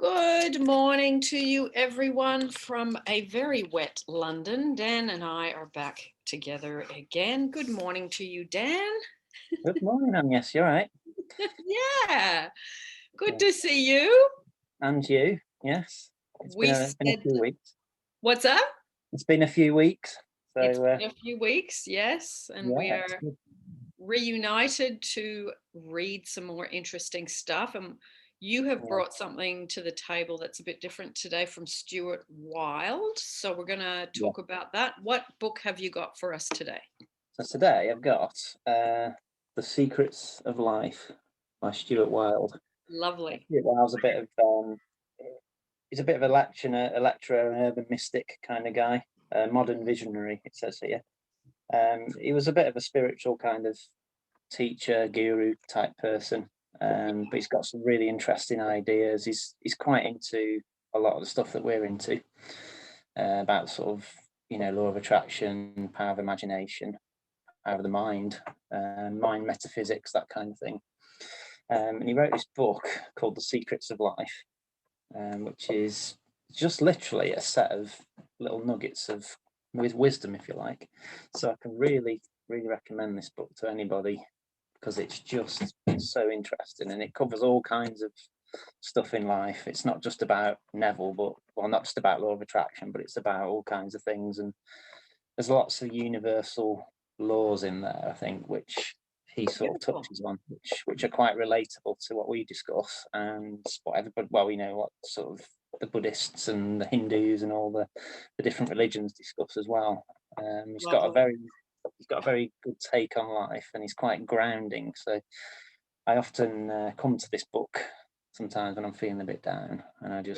Good morning to you, everyone, from a very wet London. Dan and I are back together again. Good morning to you, Dan. Good morning, Agnes. You all right? Yeah, good Yeah. to see you. And you? Yes. It's We been a said, few weeks. what's up? It's been a few weeks. It's So been a few weeks, yes, and we yeah, it's are good. reunited to read some more interesting stuff. And you have Yeah. brought something to the table that's a bit different today from Stuart Wilde. So we're going to Yeah. talk about that. What book have you got for us today? So today I've got The Secrets of Life by Stuart Wilde. Lovely. Stuart Wilde's a bit of he's a bit of a lecturer, an urban mystic kind of guy, a modern visionary, it says here. He was a bit of a spiritual kind of teacher, guru type person. But he's got some really interesting ideas. He's quite into a lot of the stuff that we're into, about sort of law of attraction, power of imagination, power of the mind, mind metaphysics, that kind of thing. And he wrote this book called The Secrets of Life, which is just literally a set of little nuggets of with wisdom, if you like. So I can really recommend this book to anybody because it's just so interesting and it covers all kinds of stuff in life. It's not just about Neville, not just about law of attraction, but it's about all kinds of things. And there's lots of universal laws in there, I think, which he sort of Beautiful. touches on, which are quite relatable to what we discuss and what everybody, well, we know what sort of the Buddhists and the Hindus and all the different religions discuss as well. He's got Lovely. a very good take on life, and he's quite grounding. So I often come to this book sometimes when I'm feeling a bit down, and Yep.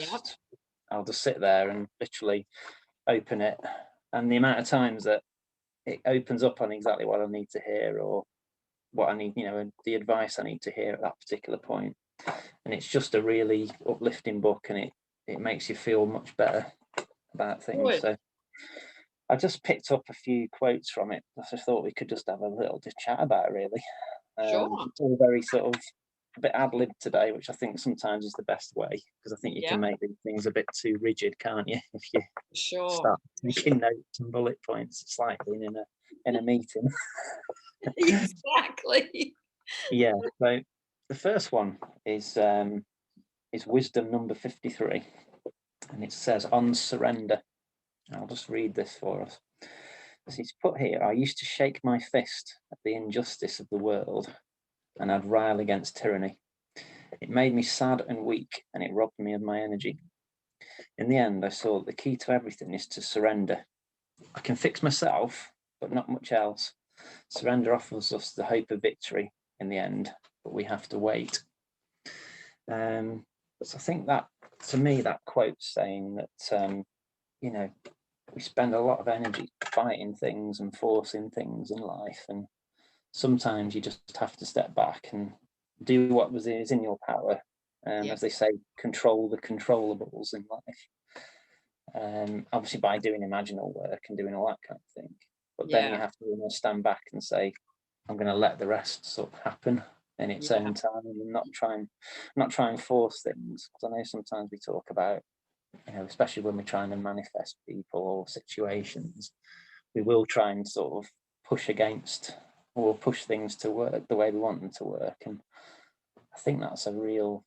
I'll just sit there and literally open it, and the amount of times that it opens up on exactly what I need to hear or what I need, the advice I need to hear at that particular point. And it's just a really uplifting book, and it makes you feel much better about things. Good. So I just picked up a few quotes from it. I just thought we could just have a little just chat about it, really. Sure. It's all very sort of a bit ad lib today, which I think sometimes is the best way because I think you can Yep. make these things a bit too rigid, can't you? If you Sure. start taking notes and bullet points, it's like being in a meeting. Exactly. Yeah. So the first one is wisdom number 53, and it says on surrender. I'll just read this for us. As it's put here, I used to shake my fist at the injustice of the world, and I'd rail against tyranny. It made me sad and weak, and it robbed me of my energy. In the end, I saw that the key to everything is to surrender. I can fix myself, but not much else. Surrender offers us the hope of victory in the end, but we have to wait. So I think that, to me, that quote's saying that, we spend a lot of energy fighting things and forcing things in life, and sometimes you just have to step back and do what is in your power. Yep. As they say, control the controllables in life. Obviously, by doing imaginal work and doing all that kind of thing. But then you Yeah. have to stand back and say, I'm going to let the rest sort of happen in its Yeah. own time and not try and force things. Because I know sometimes we talk about, especially when we're trying to manifest people or situations, we will try and sort of push against or push things to work the way we want them to work. And I think that's a real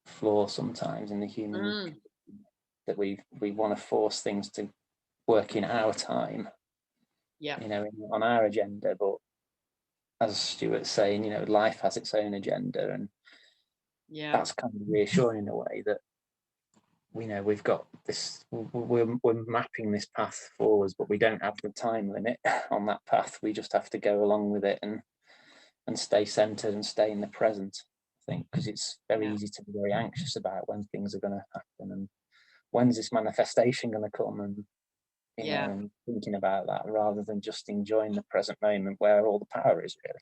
flaw sometimes in the human, Mm. that we want to force things to work in our time, Yep. on our agenda. But as Stuart's saying, life has its own agenda, and Yeah. that's kind of reassuring in a way that we've got this. We're mapping this path forwards, but we don't have the time limit on that path. We just have to go along with it and stay centered and stay in the present. I think because it's very Yeah. easy to be very anxious about when things are going to happen and when's this manifestation going to come, and Yeah. and thinking about that rather than just enjoying the present moment where all the power is really.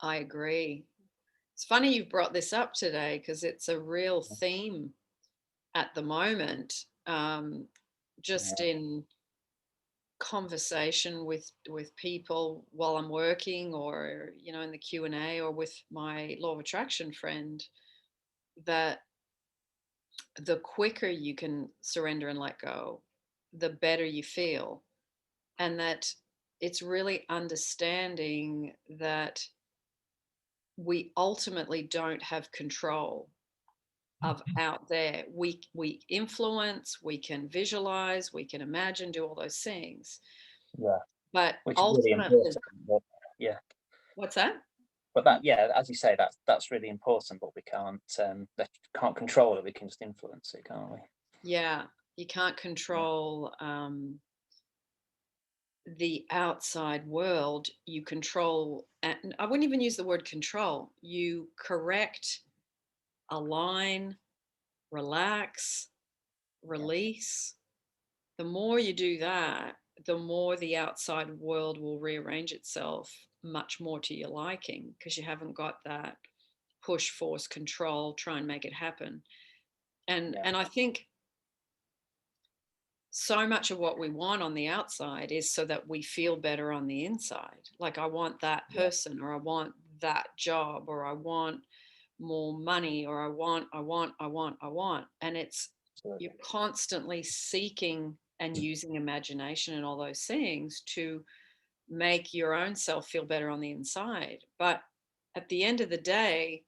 I agree. It's funny you've brought this up today because it's a real theme at the moment. Just Yeah, in conversation with people while I'm working, or in the Q&A, or with my law of attraction friend, that the quicker you can surrender and let go, the better you feel. And that it's really understanding that we ultimately don't have control of out there. We influence, we can visualize, we can imagine, do all those things. Yeah, But which is really ultimately, important. But, yeah, what's that? but that, yeah, as you say, that's really important. But we can't control it. We can just influence it, can't we? Yeah, you can't Yeah, control the outside world. You control, and I wouldn't even use the word control. You correct, align, relax, yeah, release. The more you do that, the more the outside world will rearrange itself much more to your liking, because you haven't got that push, force, control, try and make it happen. yeah, And I think so much of what we want on the outside is so that we feel better on the inside. Like, I want that yeah. person, or I want that job, or I want more money, or I want. And it's, you're Absolutely. constantly seeking and using imagination and all those things to make your own self feel better on the inside. But at the end of the day,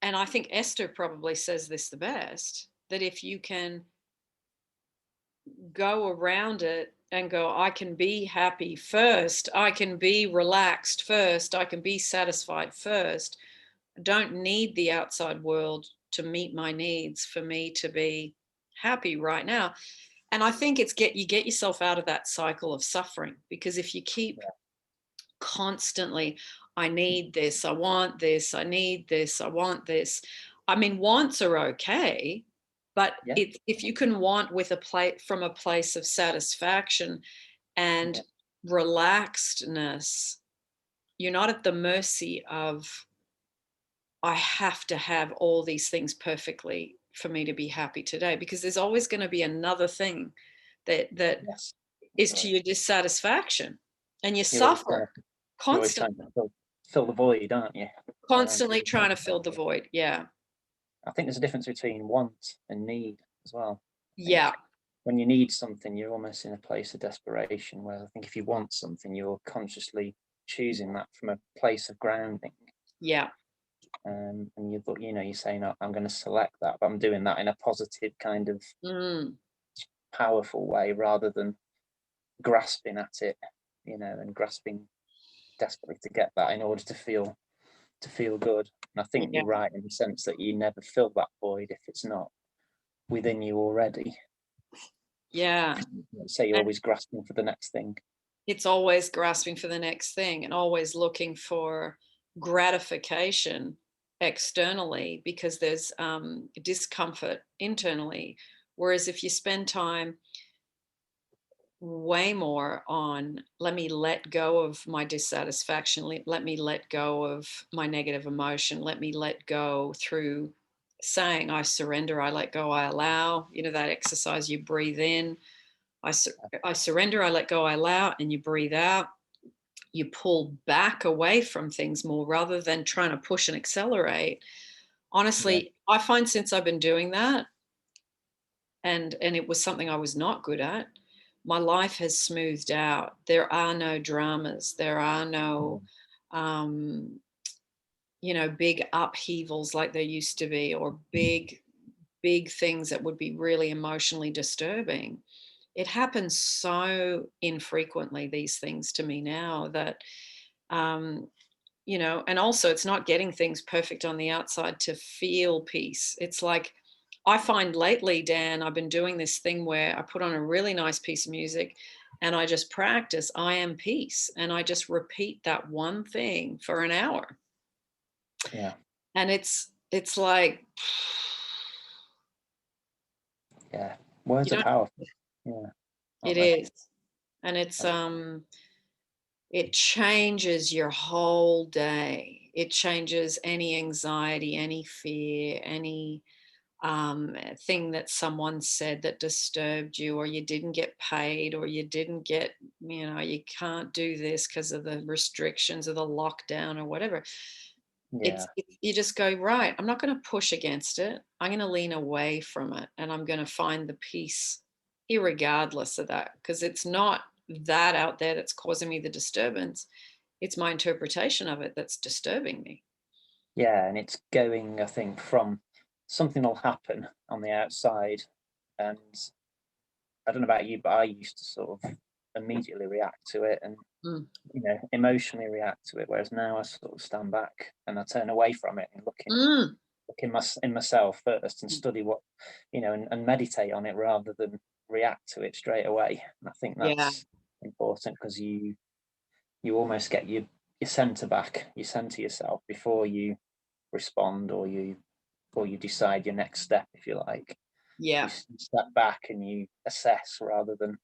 and I think Esther probably says this the best, that if you can go around it and go, I can be happy first, I can be relaxed first, I can be satisfied first. I don't need the outside world to meet my needs for me to be happy right now. And I think it's you get yourself out of that cycle of suffering, because if you keep Yeah, constantly, I need this, I want this, I need this, I want this. I mean, wants are okay, but yeah, it, if you can want with a plate from a place of satisfaction and yeah, relaxedness, you're not at the mercy of, I have to have all these things perfectly for me to be happy today, because there's always going to be another thing that yes. is That's to right. your dissatisfaction, and you You're always suffer trying to, you're always trying constantly. to fill the void, aren't you? Constantly trying to fill the void. Yeah. I think there's a difference between want and need as well. I think Yeah. when you need something, you're almost in a place of desperation. Where I think if you want something, you're consciously choosing that from a place of grounding. Yeah. And you're saying, "Oh, I'm going to select that, but I'm doing that in a positive kind of Mm. powerful way rather than grasping at it, and grasping desperately to get that in order to feel good." And I think Yeah. you're right in the sense that you never fill that void if it's not within you already. Yeah. Say you're And always grasping for the next thing. it's always grasping for the next thing and always looking for gratification externally, because there's discomfort internally. Whereas if you spend time way more on, let me let go of my dissatisfaction, let me let go of my negative emotion, let me let go through saying, I surrender, I let go, I allow, that exercise, you breathe in, I surrender, I let go, I allow, and you breathe out. You pull back away from things more rather than trying to push and accelerate. Yeah, Honestly, I find since I've been doing that, and it was something I was not good at, my life has smoothed out. There are no dramas. There are yeah, no, um, big upheavals like there used to be, or big things that would be really emotionally disturbing. It happens so infrequently, these things to me now, that, um, and also it's not getting things perfect on the outside to feel peace. It's like, I find lately, Dan, I've been doing this thing where I put on a really nice piece of music and I just practice I am peace, and I just repeat that one thing for an hour. yeah, And it's like, yeah. you Words are don't, powerful. Yeah, it aren't they? is. And it's Um, it changes your whole day. It changes any anxiety, any fear, any thing that someone said that disturbed you, or you didn't get paid, or you didn't get, you can't do this because of the restrictions of the lockdown or whatever. Yeah. You just go, right, I'm not going to push against it. I'm going to lean away from it, and I'm going to find the peace irregardless of that, because it's not that out there that's causing me the disturbance. It's my interpretation of it that's disturbing me. Yeah, and it's going, I think, from something will happen on the outside, and I don't know about you, but I used to sort of immediately react to it and, Mm. emotionally react to it. Whereas now I sort of stand back and I turn away from it and Mm. look in myself first and study what, and meditate on it rather than react to it straight away. And I think Yeah. that's important because you almost get your center back, you center yourself before you respond or you decide your next step, if you like. Yeah. You step back and you assess rather than.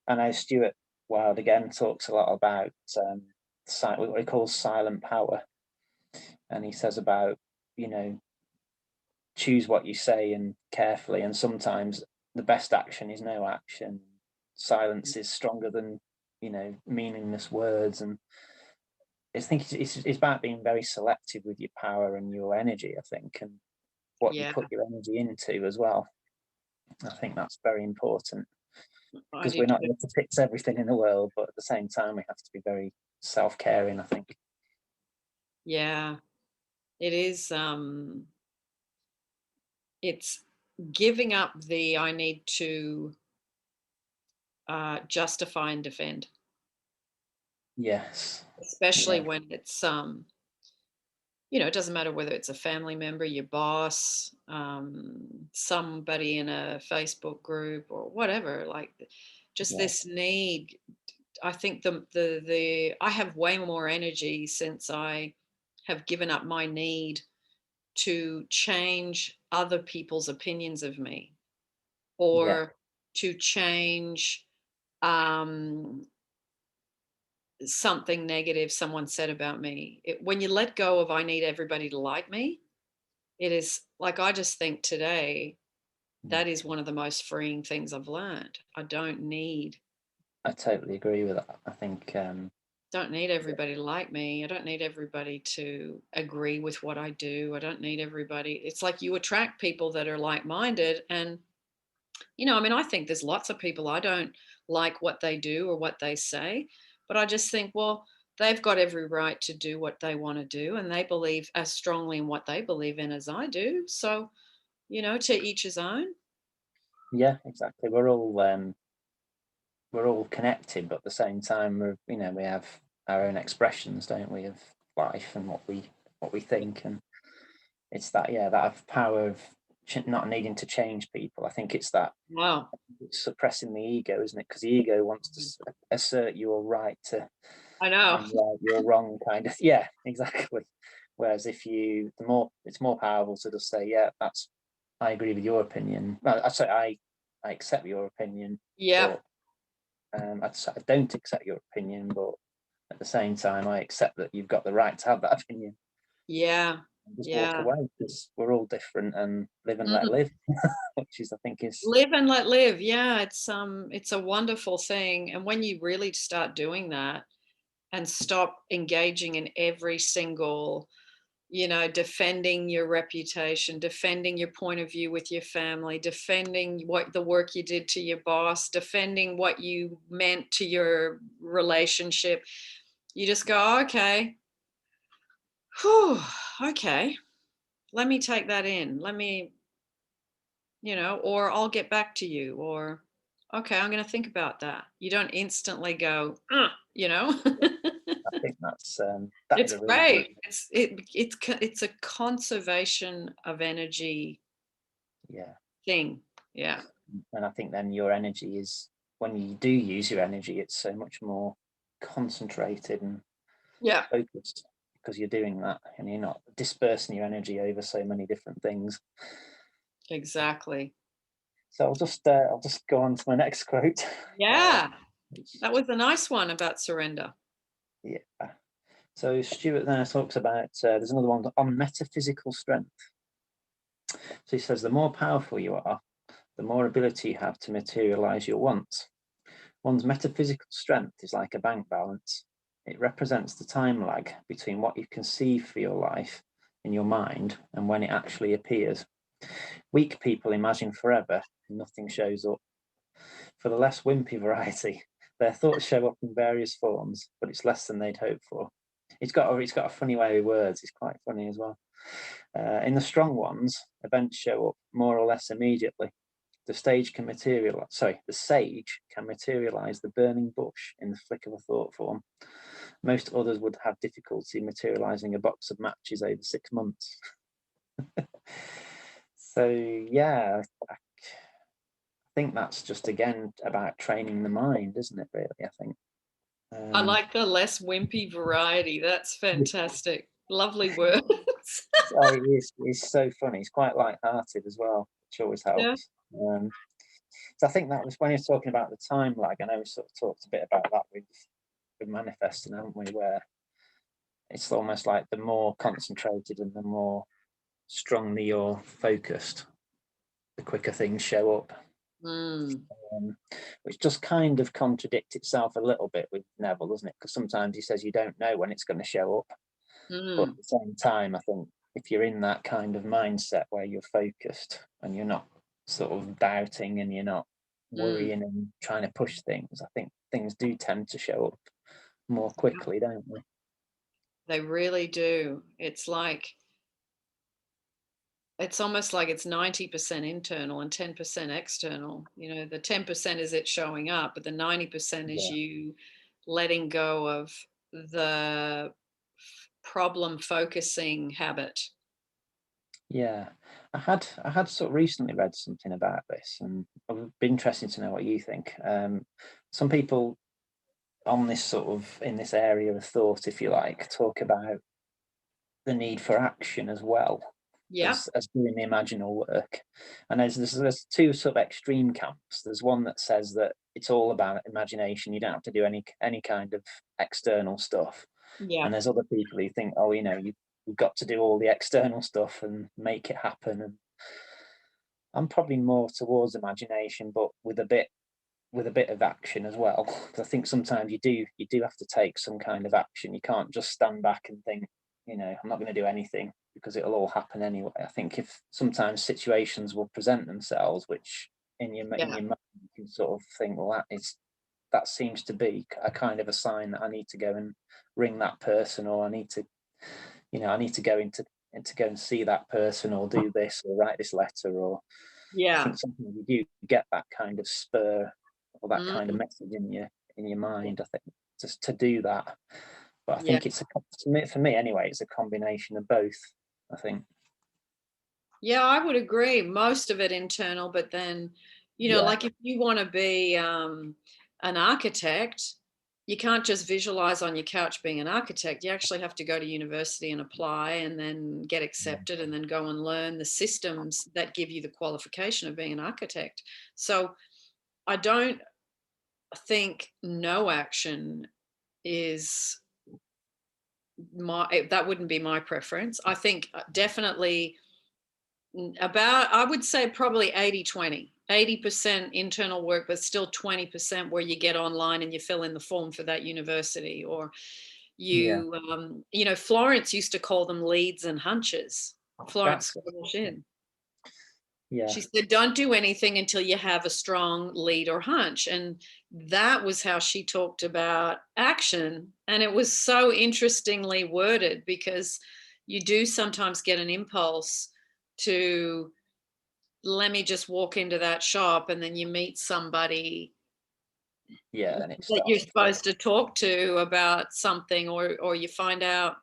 I know Stuart Wilde again talks a lot about what he calls silent power, and he says about you know choose what you say and carefully, and sometimes the best action is no action. Silence is stronger than meaningless words, and I think it's about being very selective with your power and your energy. I think, and what you Yeah. put your energy into as well. I think that's very important I because do we're not too. here to fix everything in the world, but at the same time, we have to be very self-caring, I think. Yeah. It is. It's giving up the I need to justify and defend, Yes. especially Yeah. when it's it doesn't matter whether it's a family member, your boss, somebody in a Facebook group or whatever. Like, just Yeah. this need. I think the I have way more energy since I have given up my need to change other people's opinions of me, Yeah. or to change um, something negative someone said about me. When you let go of I need everybody to like me, it is like, I just think today Mm. that is one of the most freeing things I've learned. I I totally agree with that. I think, don't need everybody to like me. I don't need everybody to agree with what I do. I don't need everybody. It's like you attract people that are like-minded. And I mean, I think there's lots of people I don't like what they do or what they say, but I just think, well, they've got every right to do what they want to do, and they believe as strongly in what they believe in as I do. So, to each his own. yeah, exactly. We're all connected, but at the same time, we have our own expressions, don't we, of life and what we think, and it's that, yeah, that power of not needing to change people. I think Wow. it's suppressing the ego, isn't it? Because the ego wants to assert your right to I know. I'm right, you're wrong, kind of. Yeah, exactly. Whereas if the more it's more powerful to just say, yeah, I agree with your opinion. Well, I say I accept your opinion, Yep. but I don't accept your opinion, but at the same time, I accept that you've got the right to have that opinion. Yeah. And just walk Yeah. away because we're all different and live and let Mm. live, which is I think is Live and let live. Yeah, it's a wonderful thing. And when you really start doing that and stop engaging in every single, defending your reputation, defending your point of view with your family, defending what the work you did to your boss, defending what you meant to your relationship, you just go, "Oh, okay, whew, okay, let me take that in. Let me, or I'll get back to you, or okay, I'm going to think about that." You don't instantly go, I think that is It's a really good, great. It's a conservation of energy yeah. thing. Yeah. And I think then your energy is when you do use your energy, it's so much more concentrated and Yeah. focused because you're doing that and you're not dispersing your energy over so many different things. Exactly. So I'll just go on to my next quote. Uh, Yeah. That was a nice one about surrender. yeah. So Stuart there talks about there's another one on metaphysical strength. So he says the more powerful you are, the more ability you have to materialize your wants. One's metaphysical strength is like a bank balance. It represents the time lag between what you conceive for your life in your mind and when it actually appears. Weak people imagine forever and nothing shows up. For the less wimpy variety, their thoughts show up in various forms, but it's less than they'd hoped for. It's got a funny way with words. It's quite funny as well. In the strong ones, events show up more or less immediately. The sage can materialize the burning bush in the flick of a thought form. Most others would have difficulty materializing a box of matches over 6 months. So yeah, I think that's just again about training the mind, isn't it? Really, I think. I Um, like the less wimpy variety. That's fantastic. Lovely words. so he's so funny. He's quite light-hearted as well, which always Yeah. helps. So I think that was when he was talking about the time lag. I know we sort of talked a bit about that with manifesting, haven't we? Where it's almost like the more concentrated and the more strongly you're focused, the quicker things show up. Mm, Which just kind of contradicts itself a little bit with Neville, doesn't it? Because sometimes he says you don't know when it's going to show up, but at mm, the same time, I think if you're in that kind of mindset where you're focused and you're not sort of doubting and you're not mm. worrying and trying to push things, I think things do tend to show up more quickly, don't they? They really do. It's almost like it's 90% internal and 10% external. You know, the 10% is it showing up, but the 90% is Yeah, you letting go of the problem focusing habit. yeah. I had sort of recently read something about this, and it would be interesting to know what you think. Some people on this sort of in this area of thought, if you like, talk about the need for action as well Yeah. as doing the imaginal work. And there's two sort of extreme camps. There's one that says that it's all about imagination. You don't have to do any kind of external stuff. Yeah. And there's other people who think, oh, you've got to do all the external stuff and make it happen. And I'm probably more towards imagination, but with a bit of action as well. Because I think sometimes you do have to take some kind of action. You can't just stand back and think, I'm not going to do anything because it'll all happen anyway. I think if sometimes situations will present themselves, which in Yeah. your mind you can sort of think, well, that seems to be a kind of a sign that I need to go and ring that person, or I need to go into go and see that person, or do this, or write this letter, or I Yeah. think sometimes you do get that kind of spur or that kind of Mm, message in your mind. I think just to do that, but I yeah. think for me anyway. It's a combination of both. I think. Yeah, I would agree. Most of it internal, but then, Yeah, like if you want to be an architect, you can't just visualize on your couch being an architect. You actually have to go to university and apply and then get accepted and then go and learn the systems that give you the qualification of being an architect. So I don't think no action is that wouldn't be my preference. I think definitely about, I would say probably 80-20. 80% internal work, but still 20% where you get online and you fill in the form for that university, or yeah, Florence used to call them leads and hunches. Florence that's it. Squelch in. Yeah, She said, don't do anything until you have a strong lead or hunch. And that was how she talked about action. And it was so interestingly worded, because you do sometimes get an impulse to, let me just walk into that shop, and then you meet somebody yeah. Then it that you're starts to go. supposed to talk to about something, or you find out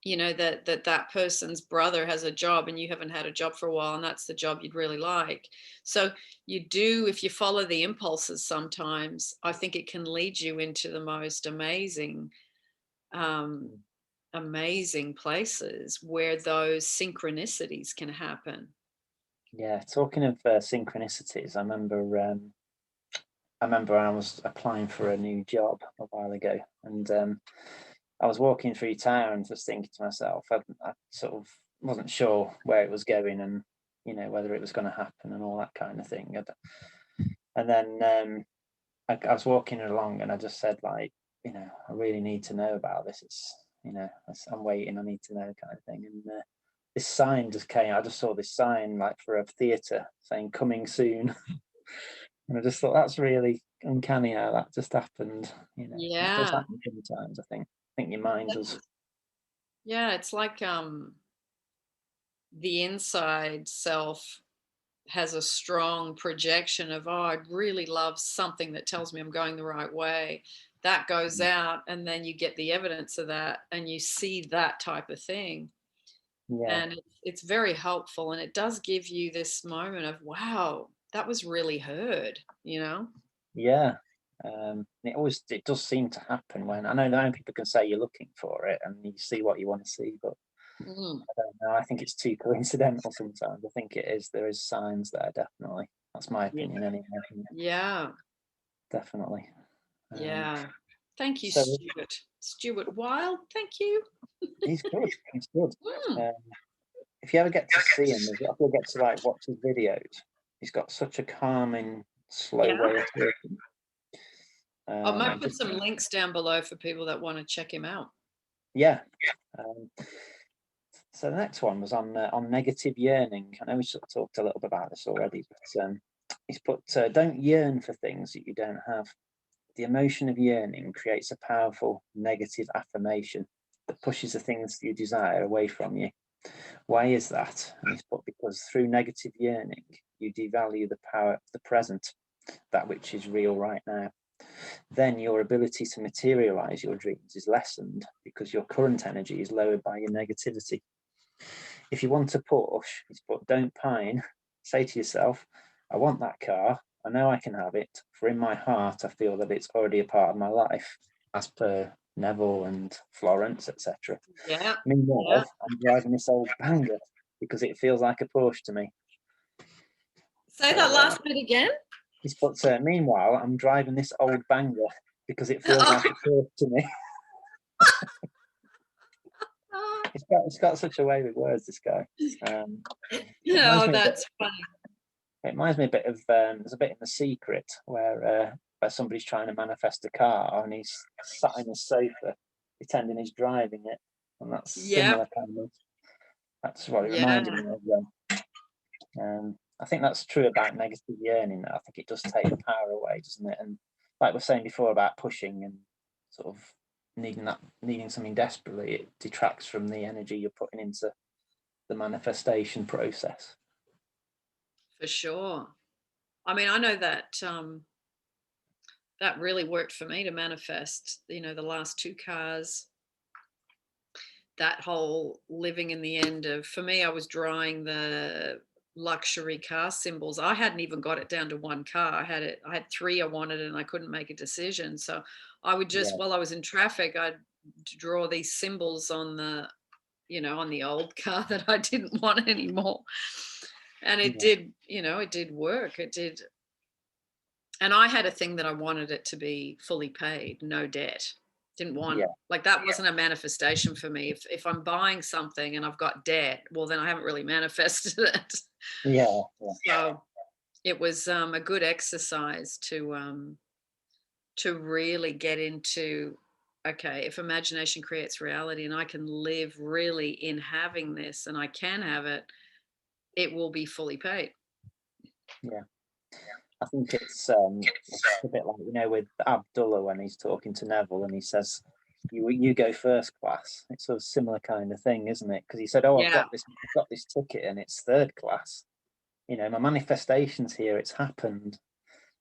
that person's brother has a job and you haven't had a job for a while, and that's the job you'd really like. So you do, if you follow the impulses, sometimes I think it can lead you into the most um, amazing places where those synchronicities can happen. Yeah, talking of synchronicities, I remember I was applying for a new job a while ago, and I was walking through town and just thinking to myself, I sort of wasn't sure where it was going, and whether it was going to happen and all that kind of thing. And then I was walking along, and I just said, like, you know, I really need to know about this. It's, you know, I'm waiting, I need to know kind of thing. And this sign just came, I just saw this sign like for a theatre saying coming soon. And I just thought that's really uncanny how that just happened. You know, it does Yeah. happen sometimes, I think. I think your mind does. Yeah, it's like the inside self has a strong projection of, oh, I'd really love something that tells me I'm going the right way. That goes out, and then you get the evidence of that, and you see that type of thing. Yeah, And it's very helpful. And it does give you this moment of, wow, that was really heard, you know? yeah. It does seem to happen when I know people can say you're looking for it and you see what you want to see, but Mm. I don't know. I think it's too coincidental sometimes. I think it is. There is signs there, definitely. That's my Yeah. opinion, anyway. Yeah. Definitely. Um, Yeah. Thank you, so Stuart. Stuart Wilde. Thank you. he's good. He's good. Mm. Um, if you ever get to see him, if you ever get to like watch his videos, he's got such a calming, slow Yeah. way of talking. I might It put just, some links down below for people that want to check him out. yeah. Um, so the next one was on negative yearning. I know we sort of talked a little bit about this already, but he's put don't yearn for things that you don't have. The emotion of yearning creates a powerful negative affirmation that pushes the things you desire away from you. Why is that? And he's put because through negative yearning, you devalue the power of the present, that which is real right now. Then your ability to materialize your dreams is lessened because your current energy is lowered by your negativity. If you want to push, he's put don't pine. Say to yourself, I want that car. I know I can have it, for in my heart I feel that it's already a part of my life, as per Neville and Florence, etc. Yeah. Yeah. Meanwhile, I'm driving this old banger because it feels like a Porsche to me. Say So that last bit again. he's put, meanwhile, I'm driving this old banger because it feels like Oh, a Porsche to me. It's got such a way with words, this guy. It reminds oh, me a bit. that's funny. It reminds me a bit of there's a bit in The Secret where somebody's trying to manifest a car and he's sat in a sofa pretending he's driving it, and that's Yep. similar kind of. That's what it reminded Yeah. me of. I think that's true about negative yearning. I think it does take the power away, doesn't it? And like we are saying before about pushing and sort of needing something desperately, it detracts from the energy you're putting into the manifestation process. For sure. I mean, I know that that really worked for me to manifest, the last two cars, that whole living in the end of, for me, I was drawing the luxury car symbols. I hadn't even got it down to one car. I had three I wanted and I couldn't make a decision. So I would just, Yeah, while I was in traffic, I'd draw these symbols on on the old car that I didn't want anymore. And it yeah, did, it did work. It did. And I had a thing that I wanted it to be fully paid, no debt. Didn't want, yeah, like, that wasn't a manifestation for me. If I'm buying something and I've got debt, well, then I haven't really manifested it. yeah, yeah, So it was a good exercise to really get into, okay, if imagination creates reality and I can live really in having this and I can have it, it will be fully paid. yeah. I think it's a bit like with Abdullah when he's talking to Neville and he says, "You go first class." It's a similar kind of thing, isn't it? Because he said, "Oh, Yeah. I've got this ticket and it's third class. My manifestation's here. It's happened."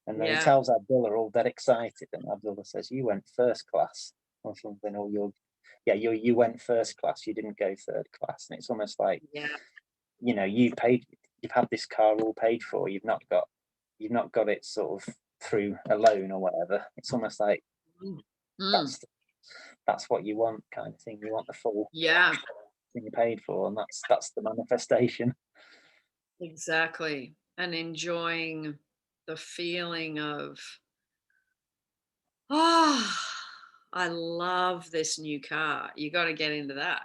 And then he Yeah. tells Abdullah all that excited, and Abdullah says, "You went first class or something, or you went first class. You didn't go third class." And it's almost like Yeah. you've had this car all paid for. You've not got it sort of through a loan or whatever. It's almost like Mm. Mm. that's that's what you want, kind of thing. You want the full Yeah. thing you paid for, and that's the manifestation. Exactly. And enjoying the feeling of, oh, I love this new car. You got to get into that.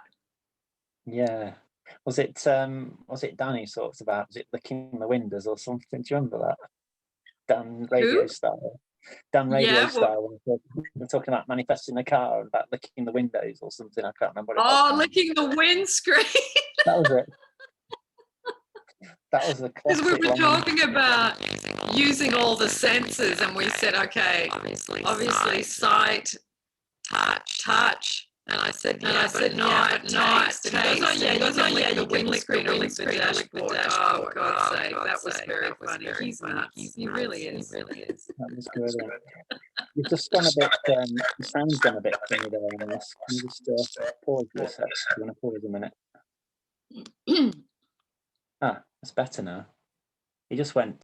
Yeah. Was it Danny talked about? Was it licking the windows or something? Do you remember that? Dan Radio Who? style. Dan Radio Yeah, well, style, when we're talking about manifesting a car and about licking the windows or something. I can't remember what it oh, was. licking the windscreen. That was it. That was a Because we classic were long. talking about using all the senses, and we said, okay, obviously sight, touch. And I said, but not taste. He goes, oh yeah, you can lick the windscreen, dashboard. Oh, for God's sake, that was very funny. He's nuts. He really is. That was brilliant. You've just gone a bit, the sound's gone a bit funny there on this. Can you just pause for a sec? You want to pause a minute? It's better now. He just went